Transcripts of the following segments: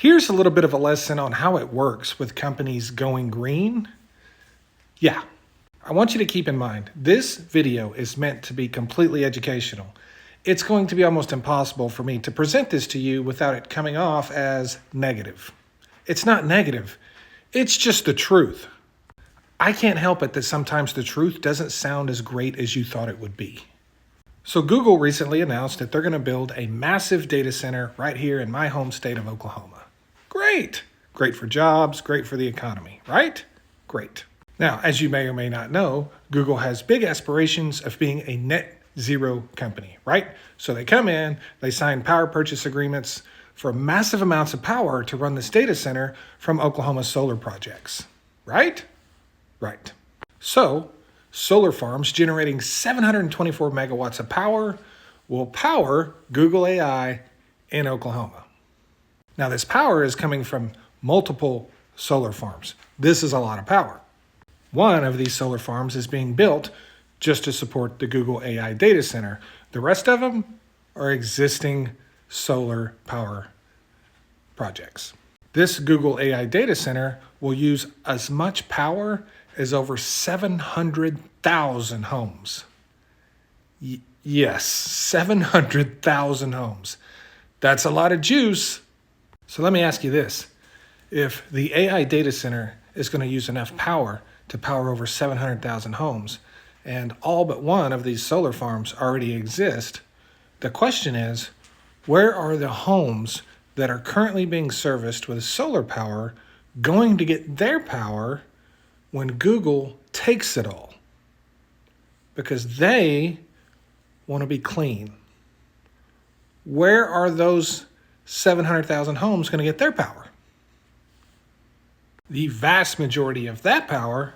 Here's a little bit of a lesson on how it works with companies going green. Yeah, I want you to keep in mind, this video is meant to be completely educational. It's going to be almost impossible for me to present this to you without it coming off as negative. It's not negative, it's just the truth. I can't help it that sometimes the truth doesn't sound as great as you thought it would be. So Google recently announced that they're going to build a massive data center right here in my home state of Oklahoma. Great! Great for jobs, great for the economy, right? Great. Now, as you may or may not know, Google has big aspirations of being a net zero company, right? So they come in, they sign power purchase agreements for massive amounts of power to run this data center from Oklahoma's solar projects, right? Right. So, solar farms generating 724 megawatts of power will power Google AI in Oklahoma. Now, this power is coming from multiple solar farms. This is a lot of power. One of these solar farms is being built just to support the Google AI data center. The rest of them are existing solar power projects. This Google AI data center will use as much power as over 700,000 homes. Yes, 700,000 homes. That's a lot of juice. So let me ask you this. If the AI data center is going to use enough power to power over 700,000 homes, and all but one of these solar farms already exist, the question is, where are the homes that are currently being serviced with solar power going to get their power when Google takes it all? Because they want to be clean. Where are those 700,000 homes going to get their power? The vast majority of that power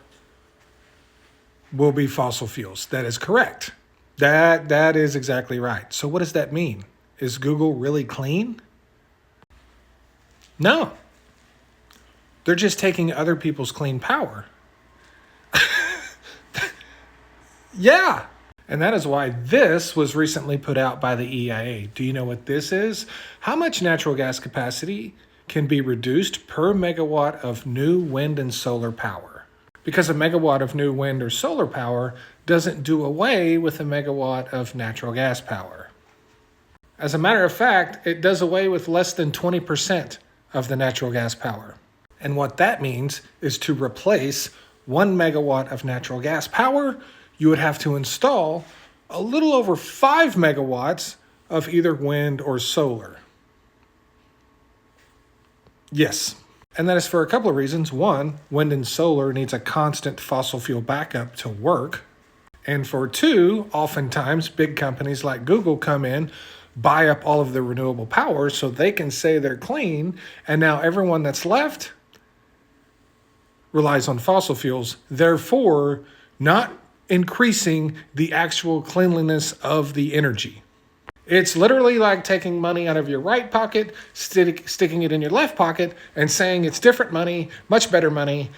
will be fossil fuels. That is correct. That is exactly right. So what does that mean? Is Google really clean? No. They're just taking other people's clean power. Yeah. And that is why this was recently put out by the EIA. Do you know what this is? How much natural gas capacity can be reduced per megawatt of new wind and solar power? Because a megawatt of new wind or solar power doesn't do away with a megawatt of natural gas power. As a matter of fact, it does away with less than 20% of the natural gas power. And what that means is to replace 1 megawatt of natural gas power, you would have to install a little over 5 megawatts of either wind or solar. Yes. And that is for a couple of reasons. One, wind and solar needs a constant fossil fuel backup to work. And for two, oftentimes big companies like Google come in, buy up all of the renewable power so they can say they're clean. And now everyone that's left relies on fossil fuels, therefore not increasing the actual cleanliness of the energy. It's literally like taking money out of your right pocket, sticking it in your left pocket, and saying it's different money, much better money,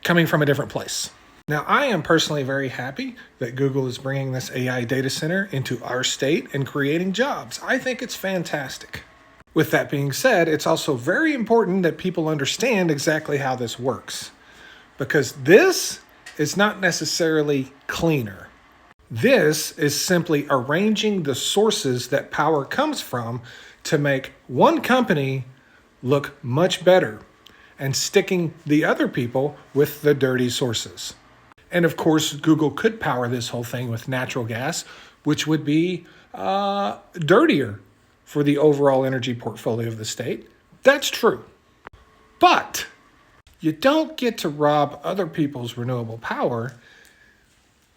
coming from a different place. Now, I am personally very happy that Google is bringing this AI data center into our state and creating jobs. I think it's fantastic. With that being said, it's also very important that people understand exactly how this works, because this is not necessarily cleaner. This is simply arranging the sources that power comes from to make one company look much better and sticking the other people with the dirty sources. And of course, Google could power this whole thing with natural gas, which would be dirtier for the overall energy portfolio of the state. That's true. But you don't get to rob other people's renewable power,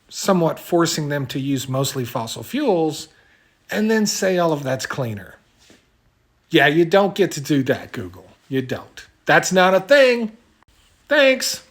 somewhat forcing them to use mostly fossil fuels, and then say all of that's cleaner. Yeah, you don't get to do that, Google. You don't. That's not a thing. Thanks.